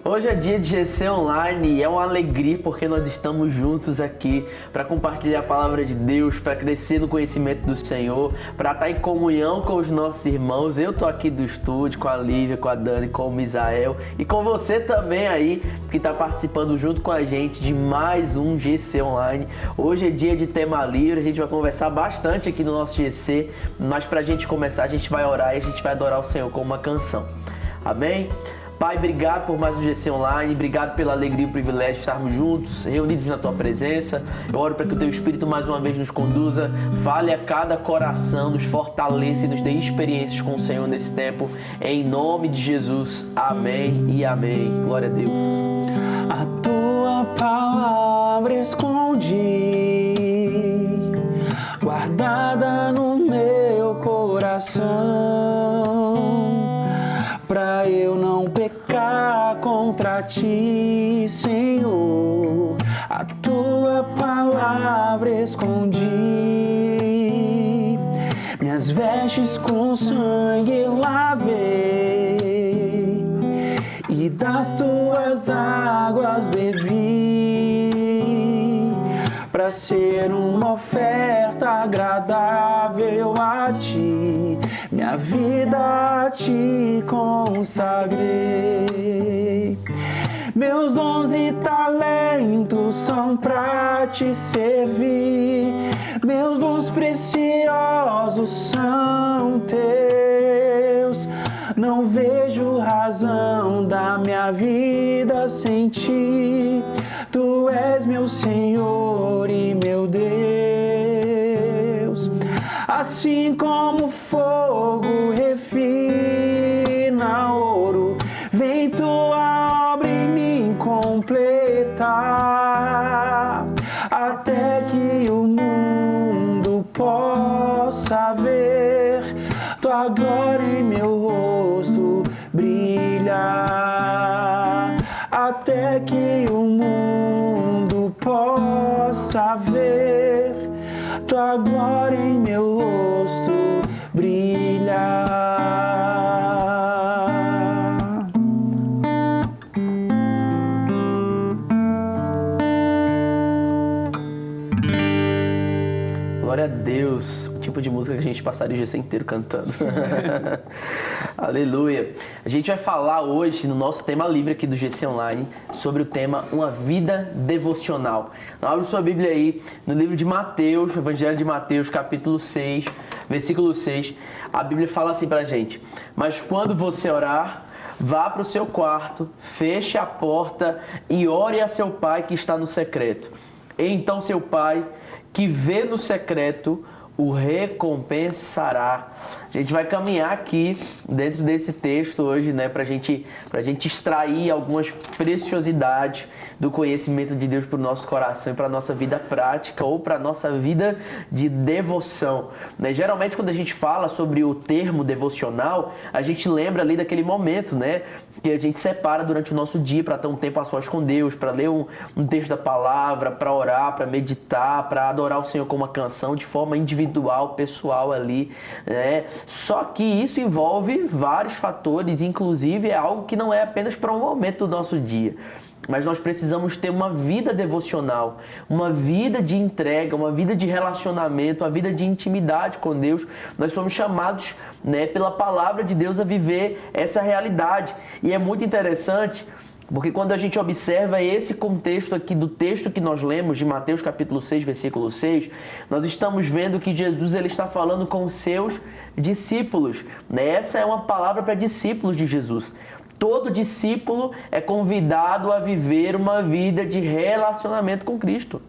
Hoje é dia de GC Online e é uma alegria porque nós estamos juntos aqui para compartilhar a palavra de Deus, para crescer no conhecimento do Senhor, para estar em comunhão com os nossos irmãos. Eu tô aqui do estúdio com a Lívia, com a Dani, com o Misael e com você também aí que está participando junto com a gente de mais um GC Online. Hoje é dia de tema livre, a gente vai conversar bastante aqui no nosso GC, mas para a gente começar a gente vai orar e a gente vai adorar o Senhor com uma canção. Amém? Pai, obrigado por mais um GC Online, obrigado pela alegria e o privilégio de estarmos juntos, reunidos na Tua presença. Eu oro para que o Teu Espírito mais uma vez nos conduza, fale a cada coração, nos fortaleça e nos dê experiências com o Senhor nesse tempo. Em nome de Jesus, amém e amém. Glória a Deus. A Tua palavra escondi, guardada no meu coração, pra eu não pecar contra Ti, Senhor. A Tua palavra escondi, minhas vestes com sangue lavei, e das Tuas águas bebi, pra ser uma oferta agradável a Ti. Minha vida a Ti consagrei. Meus dons e talentos são pra Te servir. Meus dons preciosos são Teus. Não vejo razão da minha vida sem Ti. Tu és meu Senhor e meu Deus. Assim como fogo refina ouro, vem Tua obra em mim completar, até que o mundo possa ver Tua glória em meu rosto brilhar, até que o mundo possa ver Tua glória em meu rosto brilhar. Glória a Deus, o tipo de música que a gente passaria o GC inteiro cantando. Aleluia. A gente vai falar hoje, no nosso tema livre aqui do GC Online, sobre o tema Uma Vida Devocional. Então, abre sua Bíblia aí, no livro de Mateus, o Evangelho de Mateus, capítulo 6, versículo 6. A Bíblia fala assim pra gente: mas quando você orar, vá para o seu quarto, feche a porta e ore a seu pai que está no secreto. E então seu pai, que vê no secreto, o recompensará. A gente vai caminhar aqui dentro desse texto hoje, né, pra gente extrair algumas preciosidades do conhecimento de Deus para o nosso coração e para a nossa vida prática ou para a nossa vida de devoção, né? Geralmente quando a gente fala sobre o termo devocional, a gente lembra ali daquele momento, né, que a gente separa durante o nosso dia para ter um tempo a sós com Deus, para ler um texto da palavra, para orar, para meditar, para adorar o Senhor com uma canção de forma individual, pessoal ali, né? Só que isso envolve vários fatores, inclusive é algo que não é apenas para um momento do nosso dia. Mas nós precisamos ter uma vida devocional, uma vida de entrega, uma vida de relacionamento, uma vida de intimidade com Deus. Nós somos chamados, né, pela palavra de Deus a viver essa realidade. E é muito interessante, porque quando a gente observa esse contexto aqui do texto que nós lemos, de Mateus capítulo 6, versículo 6, nós estamos vendo que Jesus ele está falando com os seus discípulos. Essa é uma palavra para discípulos de Jesus. Todo discípulo é convidado a viver uma vida de relacionamento com Cristo.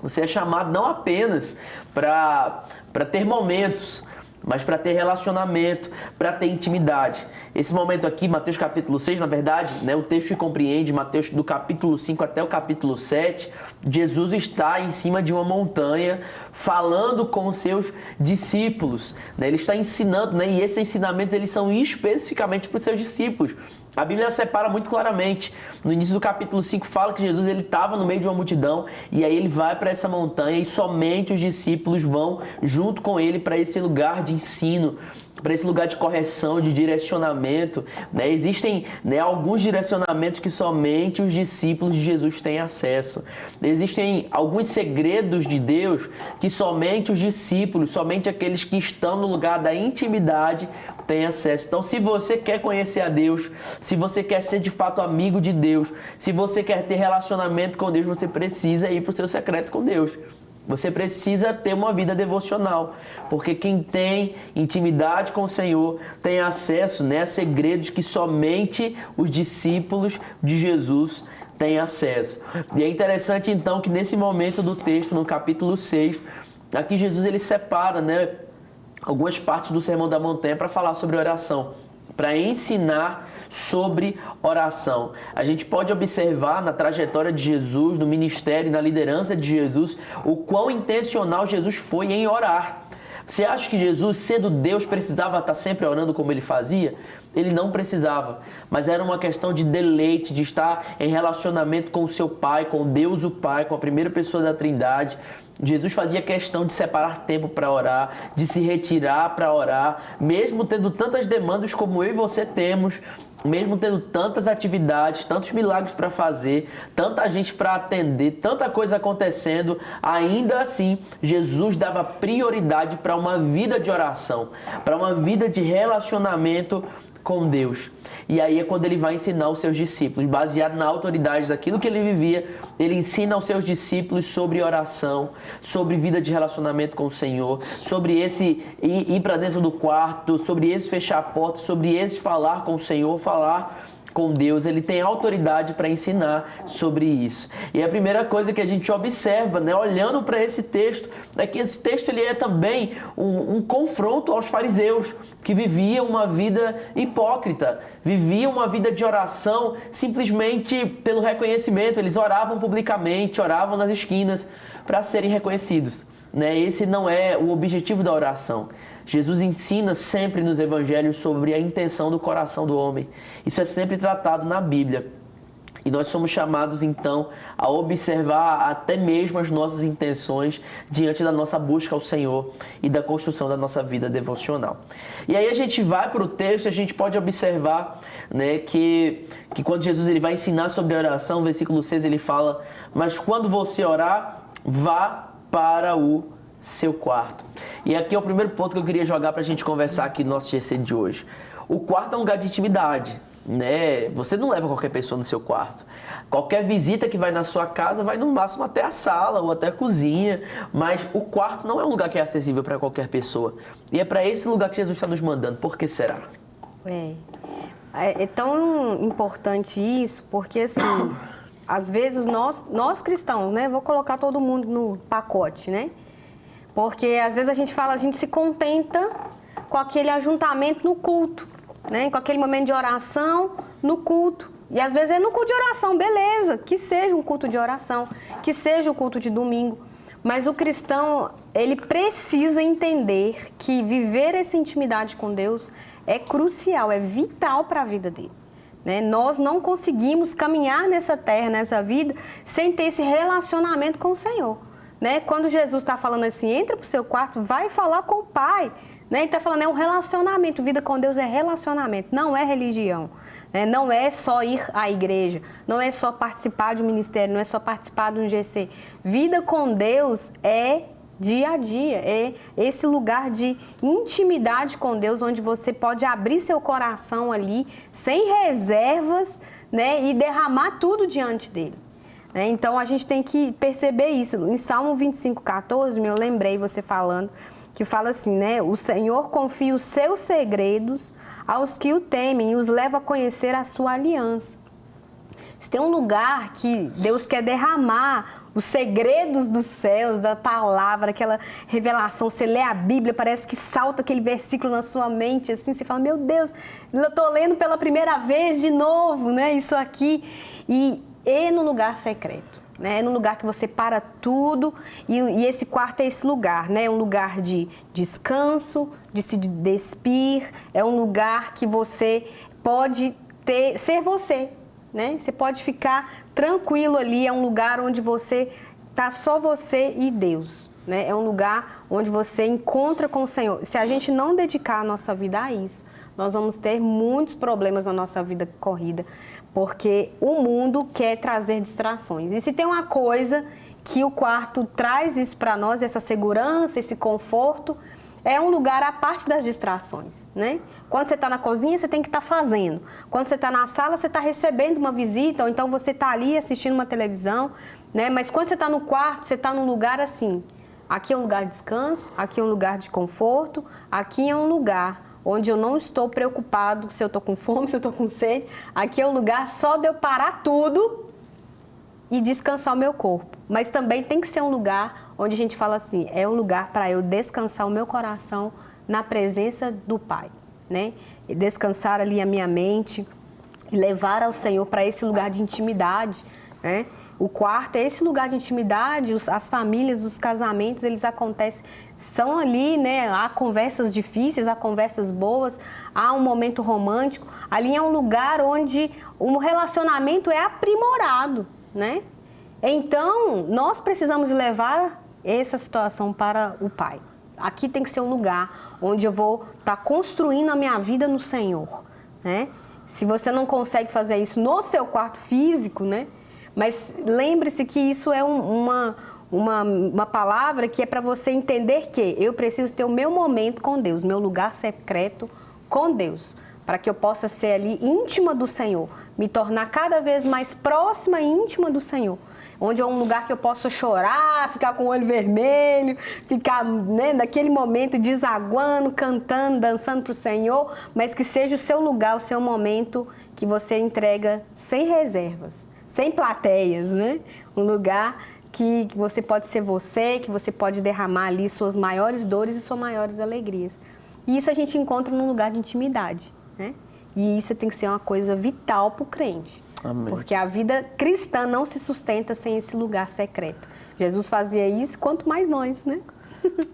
Você é chamado não apenas para ter momentos, mas para ter relacionamento, para ter intimidade. Esse momento aqui, Mateus capítulo 6, na verdade, né, o texto que compreende Mateus do capítulo 5 até o capítulo 7, Jesus está em cima de uma montanha falando com os seus discípulos, né? Ele está ensinando, né? E esses ensinamentos eles são especificamente para os seus discípulos. A Bíblia separa muito claramente. No início do capítulo 5 fala que Jesus ele estava no meio de uma multidão e aí ele vai para essa montanha e somente os discípulos vão junto com ele para esse lugar de ensino, para esse lugar de correção, de direcionamento, né? Existem, né, alguns direcionamentos que somente os discípulos de Jesus têm acesso. Existem alguns segredos de Deus que somente os discípulos, somente aqueles que estão no lugar da intimidade têm acesso. Então, se você quer conhecer a Deus, se você quer ser de fato amigo de Deus, se você quer ter relacionamento com Deus, você precisa ir para o seu secreto com Deus. Você precisa ter uma vida devocional, porque quem tem intimidade com o Senhor tem acesso, né, a segredos que somente os discípulos de Jesus têm acesso. E é interessante então que nesse momento do texto, no capítulo 6, aqui Jesus ele separa, né, algumas partes do Sermão da Montanha para falar sobre oração, para ensinar sobre oração. A gente pode observar na trajetória de Jesus, no ministério, na liderança de Jesus, o quão intencional Jesus foi em orar. Você acha que Jesus, sendo Deus, precisava estar sempre orando como ele fazia? Ele não precisava, mas era uma questão de deleite, de estar em relacionamento com o seu Pai, com Deus o Pai, com a primeira pessoa da Trindade. Jesus fazia questão de separar tempo para orar, de se retirar para orar, mesmo tendo tantas demandas como eu e você temos, mesmo tendo tantas atividades, tantos milagres para fazer, tanta gente para atender, tanta coisa acontecendo, ainda assim, Jesus dava prioridade para uma vida de oração, para uma vida de relacionamento com Deus. E aí é quando ele vai ensinar os seus discípulos, baseado na autoridade daquilo que ele vivia, ele ensina aos seus discípulos sobre oração, sobre vida de relacionamento com o Senhor, sobre esse ir para dentro do quarto, sobre esse fechar a porta, sobre esse falar com o Senhor, falar com Deus. Ele tem autoridade para ensinar sobre isso. E a primeira coisa que a gente observa, né, olhando para esse texto, é que esse texto ele é também um confronto aos fariseus, que viviam uma vida hipócrita, viviam uma vida de oração simplesmente pelo reconhecimento. Eles oravam publicamente, oravam nas esquinas para serem reconhecidos, né? Esse não é o objetivo da oração. Jesus ensina sempre nos evangelhos sobre a intenção do coração do homem. Isso é sempre tratado na Bíblia. E nós somos chamados, então, a observar até mesmo as nossas intenções diante da nossa busca ao Senhor e da construção da nossa vida devocional. E aí a gente vai para o texto e a gente pode observar, né, que quando Jesus ele vai ensinar sobre a oração, versículo 6 ele fala: mas quando você orar, vá para o seu quarto. E aqui é o primeiro ponto que eu queria jogar para a gente conversar aqui no nosso GC de hoje. O quarto é um lugar de intimidade, né? Você não leva qualquer pessoa no seu quarto. Qualquer visita que vai na sua casa vai no máximo até a sala ou até a cozinha, mas o quarto não é um lugar que é acessível para qualquer pessoa. E é para esse lugar que Jesus está nos mandando. Por que será? É tão importante isso, porque assim, às vezes nós cristãos, né? Vou colocar todo mundo no pacote, né? Porque às vezes a gente se contenta com aquele ajuntamento no culto, né? Com aquele momento de oração no culto. E às vezes é no culto de oração, beleza, que seja um culto de oração, que seja o culto de domingo. Mas o cristão, ele precisa entender que viver essa intimidade com Deus é crucial, é vital para a vida dele, né? Nós não conseguimos caminhar nessa terra, nessa vida, sem ter esse relacionamento com o Senhor. Né? Quando Jesus está falando assim, entra para o seu quarto, vai falar com o Pai. Né? Ele está falando, é um relacionamento. Vida com Deus é relacionamento, não é religião. Né? Não é só ir à igreja, não é só participar de um ministério, não é só participar de um GC. Vida com Deus é dia a dia, é esse lugar de intimidade com Deus, onde você pode abrir seu coração ali, sem reservas, né? E derramar tudo diante dele. Então, a gente tem que perceber isso. Em Salmo 25:14, eu lembrei você falando, que fala assim, né? O Senhor confia os seus segredos aos que o temem e os leva a conhecer a sua aliança. Se tem um lugar que Deus quer derramar os segredos dos céus, da palavra, aquela revelação, você lê a Bíblia, parece que salta aquele versículo na sua mente, assim, você fala, meu Deus, eu estou lendo pela primeira vez de novo, né? Isso aqui. E no lugar secreto, né? É no lugar que você para tudo e esse quarto é esse lugar, né? É um lugar de descanso, de se despir, é um lugar que você pode ser você, né? Você pode ficar tranquilo ali, é um lugar onde tá só você e Deus, né? É um lugar onde você encontra com o Senhor. Se a gente não dedicar a nossa vida a isso, nós vamos ter muitos problemas na nossa vida corrida, porque o mundo quer trazer distrações. E se tem uma coisa que o quarto traz isso para nós, essa segurança, esse conforto, é um lugar à parte das distrações, né? Quando você está na cozinha, você tem que estar fazendo. Quando você está na sala, você está recebendo uma visita, ou então você está ali assistindo uma televisão, né? Mas quando você está no quarto, você está num lugar assim. Aqui é um lugar de descanso, aqui é um lugar de conforto, aqui é um lugar onde eu não estou preocupado se eu estou com fome, se eu estou com sede. Aqui é um lugar só de eu parar tudo e descansar o meu corpo. Mas também tem que ser um lugar onde a gente fala assim, é um lugar para eu descansar o meu coração na presença do Pai, né? E descansar ali a minha mente e levar ao Senhor para esse lugar de intimidade, né? O quarto é esse lugar de intimidade, as famílias, os casamentos, eles acontecem, são ali, né? Há conversas difíceis, há conversas boas, há um momento romântico. Ali é um lugar onde o relacionamento é aprimorado, né? Então, nós precisamos levar essa situação para o Pai. Aqui tem que ser um lugar onde eu vou estar construindo a minha vida no Senhor, né? Se você não consegue fazer isso no seu quarto físico, né? Mas lembre-se que isso é uma palavra que é para você entender que eu preciso ter o meu momento com Deus, meu lugar secreto com Deus, para que eu possa ser ali íntima do Senhor, me tornar cada vez mais próxima e íntima do Senhor, onde é um lugar que eu possa chorar, ficar com o olho vermelho, ficar, né, naquele momento desaguando, cantando, dançando para o Senhor, mas que seja o seu lugar, o seu momento que você entrega sem reservas, sem plateias, né? Um lugar que você pode ser você, que você pode derramar ali suas maiores dores e suas maiores alegrias. E isso a gente encontra num lugar de intimidade, né? E isso tem que ser uma coisa vital para o crente. Amém. Porque a vida cristã não se sustenta sem esse lugar secreto. Jesus fazia isso, quanto mais nós, né?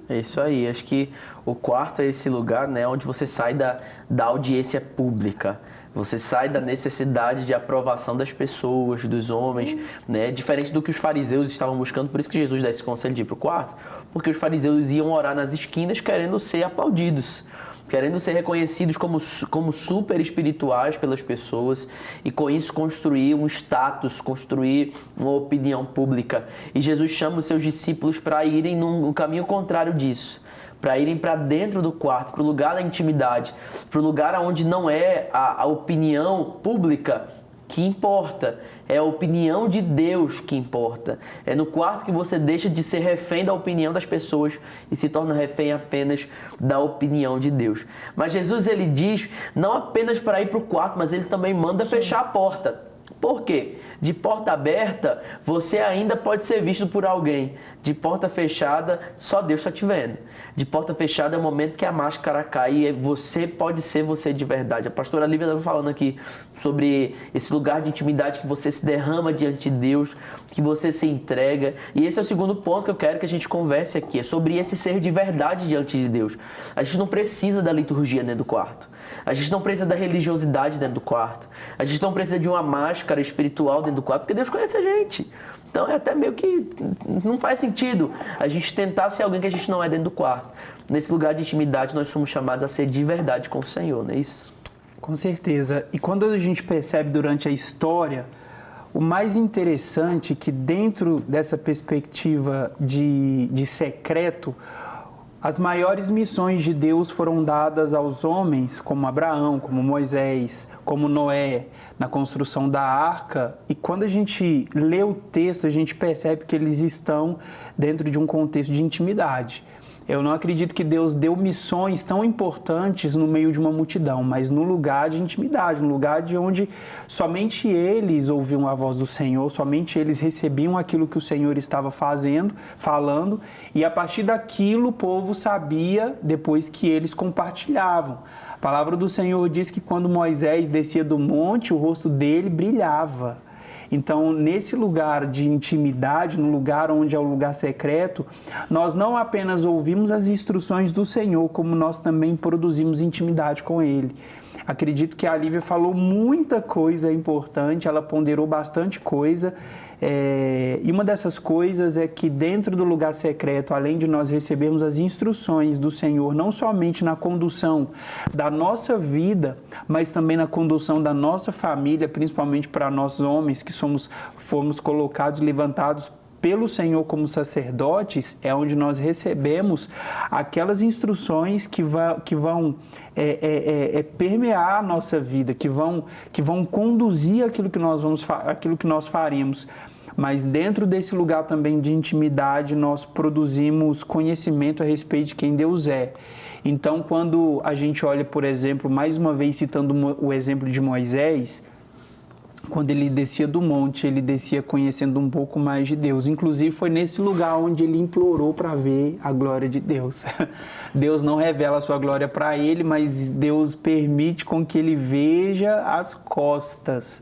É isso aí. Acho que o quarto é esse lugar, né, onde você sai da audiência pública. Você sai da necessidade de aprovação das pessoas, dos homens, né? Diferente do que os fariseus estavam buscando. Por isso que Jesus dá esse conselho de ir para o quarto. Porque os fariseus iam orar nas esquinas querendo ser aplaudidos, querendo ser reconhecidos como super espirituais pelas pessoas e com isso construir um status, construir uma opinião pública. E Jesus chama os seus discípulos para irem num caminho contrário disso, para irem para dentro do quarto, para o lugar da intimidade, para o lugar onde não é a opinião pública que importa, é a opinião de Deus que importa. É no quarto que você deixa de ser refém da opinião das pessoas e se torna refém apenas da opinião de Deus. Mas Jesus, ele diz não apenas para ir para o quarto, mas ele também manda fechar a porta. Por quê? De porta aberta, você ainda pode ser visto por alguém. De porta fechada, só Deus está te vendo. De porta fechada é o momento que a máscara cai e você pode ser você de verdade. A pastora Lívia estava falando aqui sobre esse lugar de intimidade que você se derrama diante de Deus, que você se entrega. E esse é o segundo ponto que eu quero que a gente converse aqui, é sobre esse ser de verdade diante de Deus. A gente não precisa da liturgia dentro do quarto. A gente não precisa da religiosidade dentro do quarto. A gente não precisa de uma máscara espiritual dentro do quarto, porque Deus conhece a gente. Então é até meio que não faz sentido a gente tentar ser alguém que a gente não é dentro do quarto. Nesse lugar de intimidade nós somos chamados a ser de verdade com o Senhor, não é isso? Com certeza. E quando a gente percebe durante a história, o mais interessante é que dentro dessa perspectiva de secreto, as maiores missões de Deus foram dadas aos homens, como Abraão, como Moisés, como Noé, na construção da arca. E quando a gente lê o texto, a gente percebe que eles estão dentro de um contexto de intimidade. Eu não acredito que Deus deu missões tão importantes no meio de uma multidão, mas no lugar de intimidade, no lugar de onde somente eles ouviam a voz do Senhor, somente eles recebiam aquilo que o Senhor estava falando, e a partir daquilo o povo sabia depois que eles compartilhavam. A palavra do Senhor diz que quando Moisés descia do monte, o rosto dele brilhava. Então, nesse lugar de intimidade, no lugar onde é o lugar secreto, nós não apenas ouvimos as instruções do Senhor, como nós também produzimos intimidade com Ele. Acredito que a Lívia falou muita coisa importante, ela ponderou bastante coisa. E uma dessas coisas é que dentro do lugar secreto, além de nós recebermos as instruções do Senhor, não somente na condução da nossa vida, mas também na condução da nossa família, principalmente para nós homens que fomos colocados, levantados pelo Senhor como sacerdotes, é onde nós recebemos aquelas instruções que vão permear a nossa vida, que vão conduzir aquilo que nós faremos. Mas dentro desse lugar também de intimidade, nós produzimos conhecimento a respeito de quem Deus é. Então, quando a gente olha, por exemplo, mais uma vez citando o exemplo de Moisés, quando ele descia do monte, ele descia conhecendo um pouco mais de Deus. Inclusive, foi nesse lugar onde ele implorou para ver a glória de Deus. Deus não revela a sua glória para ele, mas Deus permite com que ele veja as costas.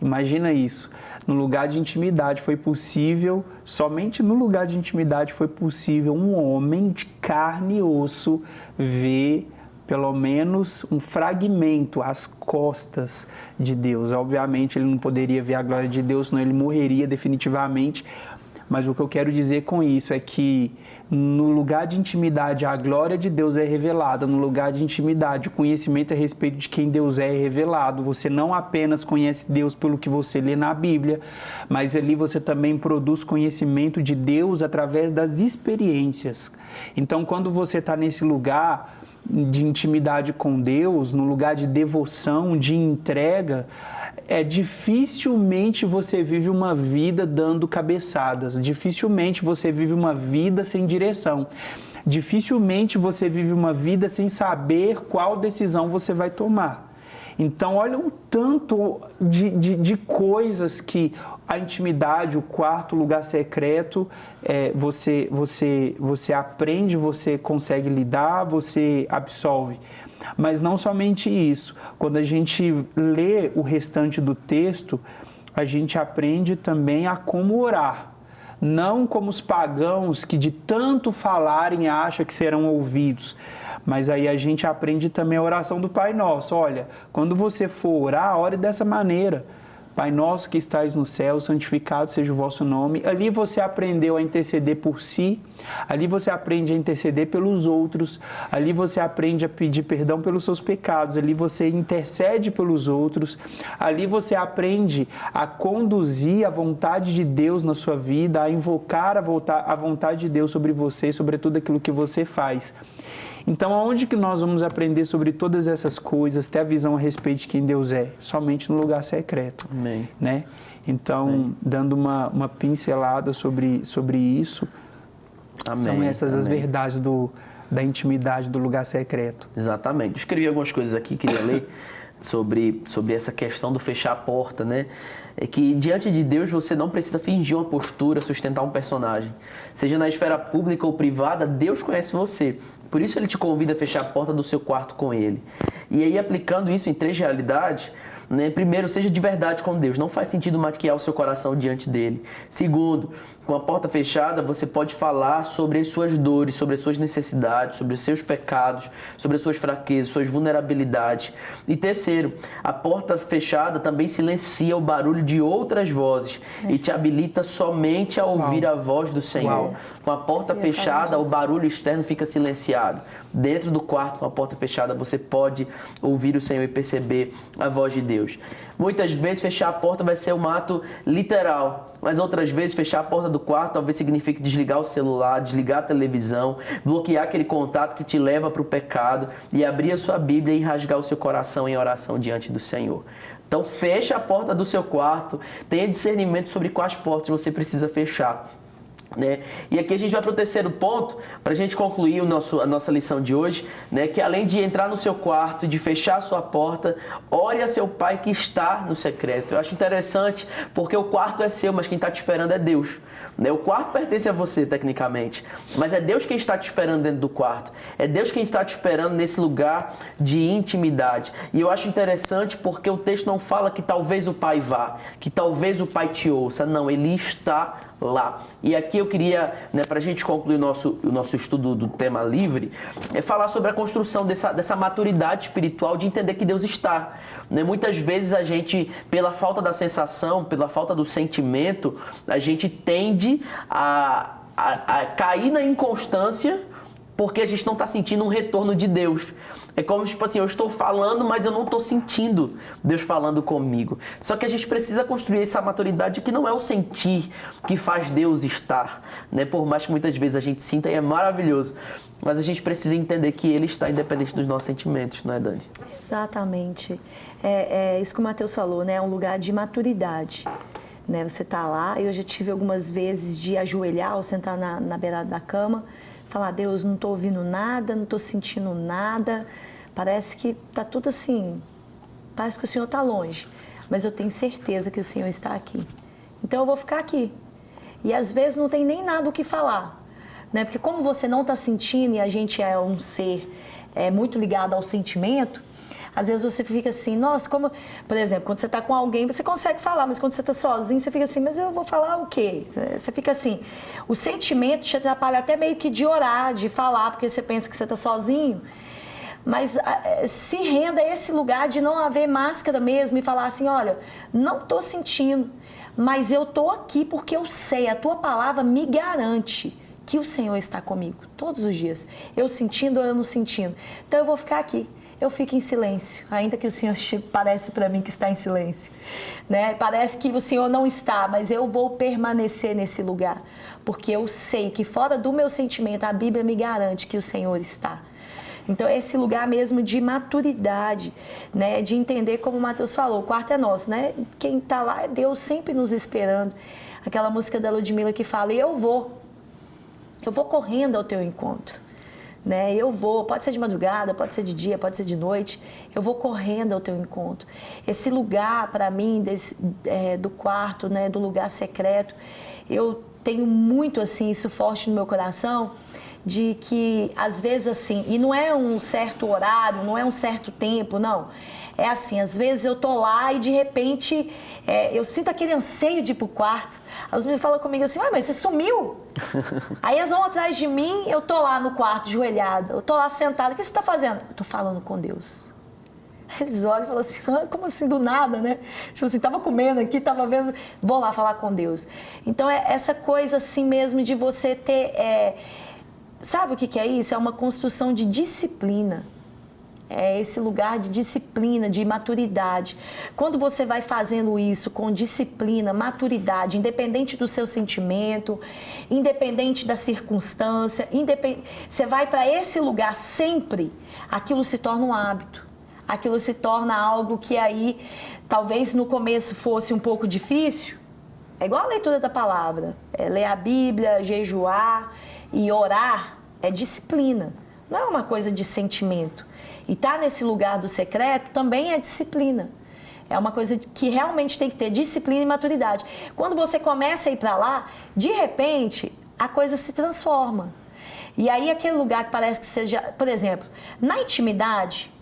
Imagina isso. No lugar de intimidade foi possível, somente no lugar de intimidade foi possível um homem de carne e osso ver pelo menos um fragmento, as costas de Deus. Obviamente ele não poderia ver a glória de Deus, senão ele morreria definitivamente. Mas o que eu quero dizer com isso é que no lugar de intimidade a glória de Deus é revelada, no lugar de intimidade o conhecimento a respeito de quem Deus é revelado. Você não apenas conhece Deus pelo que você lê na Bíblia, mas ali você também produz conhecimento de Deus através das experiências. Então quando você está nesse lugar de intimidade com Deus, no lugar de devoção, de entrega, dificilmente você vive uma vida dando cabeçadas, dificilmente você vive uma vida sem direção, dificilmente você vive uma vida sem saber qual decisão você vai tomar. Então, olha o tanto de coisas que a intimidade, o quarto, o lugar secreto, você aprende, você consegue lidar, você absorve. Mas não somente isso. Quando a gente lê o restante do texto, a gente aprende também a como orar. Não como os pagãos que de tanto falarem acham que serão ouvidos. Mas aí a gente aprende também a oração do Pai Nosso. Olha, quando você for orar, ore dessa maneira. Pai nosso que estais no céu, santificado seja o vosso nome. Ali você aprendeu a interceder por si, ali você aprende a interceder pelos outros, ali você aprende a pedir perdão pelos seus pecados, ali você intercede pelos outros, ali você aprende a conduzir a vontade de Deus na sua vida, a invocar a vontade de Deus sobre você, sobre tudo aquilo que você faz. Então, aonde que nós vamos aprender sobre todas essas coisas, ter a visão a respeito de quem Deus é? Somente no lugar secreto. Amém. Né? Então, Amém. Dando uma pincelada sobre isso, Amém. São essas Amém. As verdades da intimidade do lugar secreto. Exatamente. Eu escrevi algumas coisas aqui, queria ler sobre essa questão do fechar a porta, né? É que diante de Deus você não precisa fingir uma postura, sustentar um personagem. Seja na esfera pública ou privada, Deus conhece você. Por isso ele te convida a fechar a porta do seu quarto com ele. E aí, aplicando isso em 3 realidades, né? Primeiro, seja de verdade com Deus. Não faz sentido maquiar o seu coração diante dele. Segundo, com a porta fechada, você pode falar sobre as suas dores, sobre as suas necessidades, sobre os seus pecados, sobre as suas fraquezas, suas vulnerabilidades. E terceiro, a porta fechada também silencia o barulho de outras vozes e te habilita somente a ouvir a voz do Senhor. Com a porta fechada, o barulho externo fica silenciado. Dentro do quarto, com a porta fechada, você pode ouvir o Senhor e perceber a voz de Deus. Muitas vezes fechar a porta vai ser um ato literal, mas outras vezes fechar a porta do quarto talvez signifique desligar o celular, desligar a televisão, bloquear aquele contato que te leva para o pecado e abrir a sua Bíblia e rasgar o seu coração em oração diante do Senhor. Então feche a porta do seu quarto, tenha discernimento sobre quais portas você precisa fechar. Né? E aqui a gente vai para o terceiro ponto, para a gente concluir a nossa lição de hoje, né? Que além de entrar no seu quarto, de fechar a sua porta, ore a seu pai que está no secreto. Eu acho interessante porque o quarto é seu, mas quem está te esperando é Deus. Né? O quarto pertence a você, tecnicamente, mas é Deus quem está te esperando dentro do quarto. É Deus quem está te esperando nesse lugar de intimidade. E eu acho interessante porque o texto não fala que talvez o pai vá, que talvez o pai te ouça. Não, ele está lá. E aqui eu queria, para a gente concluir o nosso estudo do tema livre, falar sobre a construção dessa maturidade espiritual de entender que Deus está. Muitas vezes a gente, pela falta da sensação, pela falta do sentimento, a gente tende a cair na inconstância porque a gente não está sentindo um retorno de Deus. É como, tipo assim, eu estou falando, mas eu não estou sentindo Deus falando comigo. Só que a gente precisa construir essa maturidade que não é o sentir que faz Deus estar, Por mais que muitas vezes a gente sinta, e é maravilhoso, mas a gente precisa entender que Ele está independente dos nossos sentimentos, não é, Dani? Exatamente. É isso que o Mateus falou, É um lugar de maturidade. Você está lá, eu já tive algumas vezes de ajoelhar ou sentar na beirada da cama, falar, Deus, não estou ouvindo nada, não estou sentindo nada, parece que está tudo assim, parece que o Senhor está longe, mas eu tenho certeza que o Senhor está aqui. Então eu vou ficar aqui. E às vezes não tem nem nada o que falar, Porque como você não está sentindo e a gente é um ser muito ligado ao sentimento, às vezes você fica assim, nossa, como... Por exemplo, quando você está com alguém, você consegue falar, mas quando você está sozinho, você fica assim, mas eu vou falar o quê? Você fica assim, o sentimento te atrapalha até meio que de orar, de falar, porque você pensa que você está sozinho. Mas se renda a esse lugar de não haver máscara mesmo e falar assim, olha, não estou sentindo, mas eu estou aqui porque eu sei, a tua palavra me garante que o Senhor está comigo todos os dias. Eu sentindo ou eu não sentindo. Então eu vou ficar aqui. Eu fico em silêncio, ainda que o Senhor parece para mim que está em silêncio, Parece que o Senhor não está, mas eu vou permanecer nesse lugar, porque eu sei que fora do meu sentimento, a Bíblia me garante que o Senhor está. Então, esse lugar mesmo de maturidade, de entender, como o Mateus falou, o quarto é nosso, Quem está lá é Deus sempre nos esperando. Aquela música da Ludmilla que fala, eu vou correndo ao teu encontro. Eu vou, pode ser de madrugada, pode ser de dia, pode ser de noite, eu vou correndo ao teu encontro. Esse lugar, para mim, do quarto, do lugar secreto, eu tenho muito, assim, isso forte no meu coração, de que, às vezes, assim, e não é um certo horário, não é um certo tempo, não. É assim, às vezes eu tô lá e, de repente, eu sinto aquele anseio de ir pro quarto. As meninas falam comigo assim, mas você sumiu? Aí elas vão atrás de mim, eu tô lá no quarto, ajoelhada, eu tô lá sentada, o que você tá fazendo? Eu tô falando com Deus. Eles olham e falam assim, como assim, do nada, Tipo assim, tava comendo aqui, tava vendo, vou lá falar com Deus. Então, é essa coisa assim mesmo de você ter... Sabe o que é isso? É uma construção de disciplina. É esse lugar de disciplina, de maturidade. Quando você vai fazendo isso com disciplina, maturidade, independente do seu sentimento, independente da circunstância, você vai para esse lugar sempre, aquilo se torna um hábito. Aquilo se torna algo que aí, talvez no começo fosse um pouco difícil. É igual a leitura da palavra. Ler a Bíblia, jejuar e orar é disciplina. Não é uma coisa de sentimento. E estar nesse lugar do secreto também é disciplina. É uma coisa que realmente tem que ter disciplina e maturidade. Quando você começa a ir para lá, de repente, a coisa se transforma. E aí aquele lugar que parece que seja... Por exemplo, na intimidade,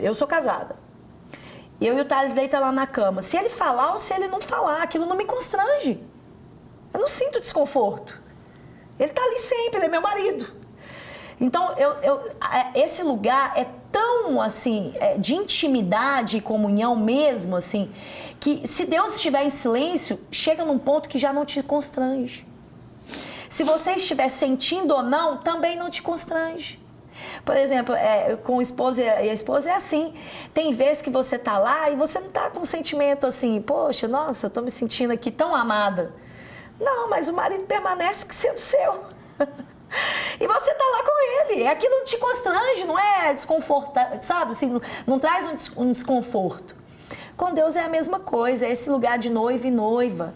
eu sou casada. Eu e o Thales deita lá na cama. Se ele falar ou se ele não falar, aquilo não me constrange. Eu não sinto desconforto. Ele está ali sempre, ele é meu marido. Então, esse lugar é tão, assim, de intimidade e comunhão mesmo, assim, que se Deus estiver em silêncio, chega num ponto que já não te constrange. Se você estiver sentindo ou não, também não te constrange. Por exemplo, com o esposo e a esposa é assim. Tem vezes que você está lá e você não está com um sentimento assim, poxa, nossa, eu estou me sentindo aqui tão amada. Não, mas o marido permanece sendo seu. E você tá lá com ele. Aquilo não te constrange, não é desconfortável, sabe? Assim, não traz um desconforto. Com Deus é a mesma coisa, é esse lugar de noivo e noiva.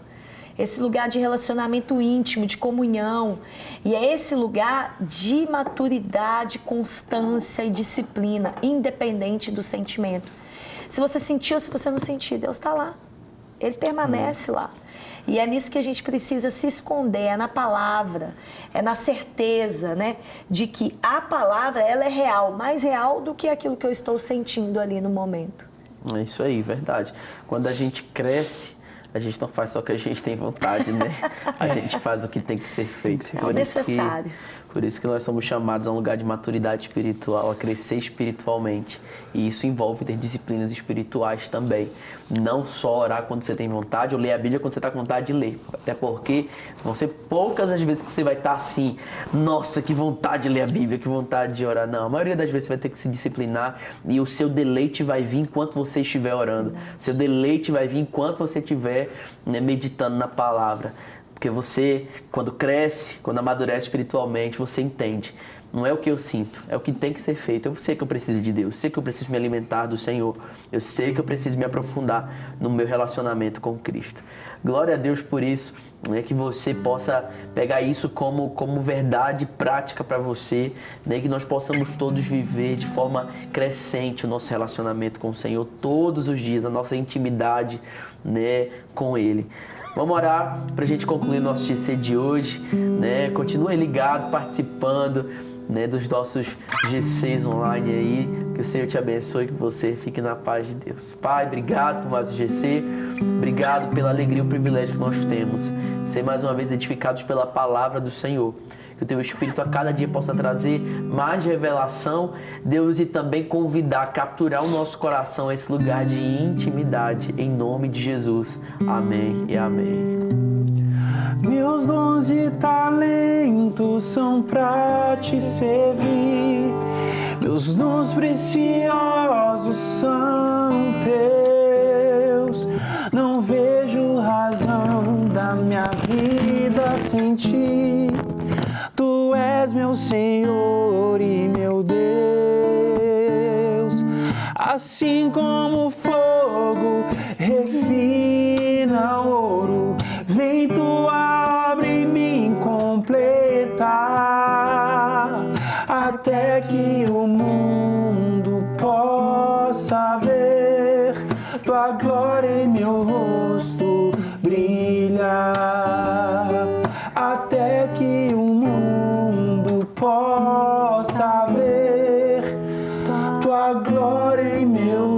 Esse lugar de relacionamento íntimo, de comunhão. E é esse lugar de maturidade, constância e disciplina, independente do sentimento. Se você sentiu, se você não sentiu, Deus está lá. Ele permanece lá. E é nisso que a gente precisa se esconder, é na palavra, é na certeza, de que a palavra, ela é real, mais real do que aquilo que eu estou sentindo ali no momento. É isso aí, verdade. Quando a gente cresce, a gente não faz só o que a gente tem vontade, né? A gente faz o que tem que ser feito. É o necessário. Por isso que nós somos chamados a um lugar de maturidade espiritual, a crescer espiritualmente. E isso envolve ter disciplinas espirituais também. Não só orar quando você tem vontade, ou ler a Bíblia quando você está com vontade de ler. Até porque vão ser poucas as vezes que você vai estar assim, nossa, que vontade de ler a Bíblia, que vontade de orar. Não, a maioria das vezes você vai ter que se disciplinar e o seu deleite vai vir enquanto você estiver orando. Seu deleite vai vir enquanto você estiver, né, meditando na palavra. Porque você, quando cresce, quando amadurece espiritualmente, você entende. Não é o que eu sinto, é o que tem que ser feito. Eu sei que eu preciso de Deus, eu sei que eu preciso me alimentar do Senhor. Eu sei que eu preciso me aprofundar no meu relacionamento com Cristo. Glória a Deus por isso, né, que você possa pegar isso como verdade prática para você, né, que nós possamos todos viver de forma crescente o nosso relacionamento com o Senhor todos os dias, a nossa intimidade, né, com Ele. Vamos orar para a gente concluir o nosso GC de hoje, né? Continue ligado, participando, né, dos nossos GCs online aí. Que o Senhor te abençoe e que você fique na paz de Deus. Pai, obrigado por mais um GC. Obrigado pela alegria e o privilégio que nós temos. Ser mais uma vez edificados pela palavra do Senhor. Que o Teu Espírito a cada dia possa trazer mais revelação, Deus, e também convidar, capturar o nosso coração a esse lugar de intimidade, em nome de Jesus. Amém e amém. Meus dons e talentos são pra te servir, meus dons preciosos são teus. Não vejo razão da minha vida sem ti. Tu és meu Senhor e meu Deus. Assim como o fogo refina ouro, vem tua obra em mim completar, até que o mundo possa ver tua glória em meu rosto brilhar, até que o mundo possa ver tua glória em meu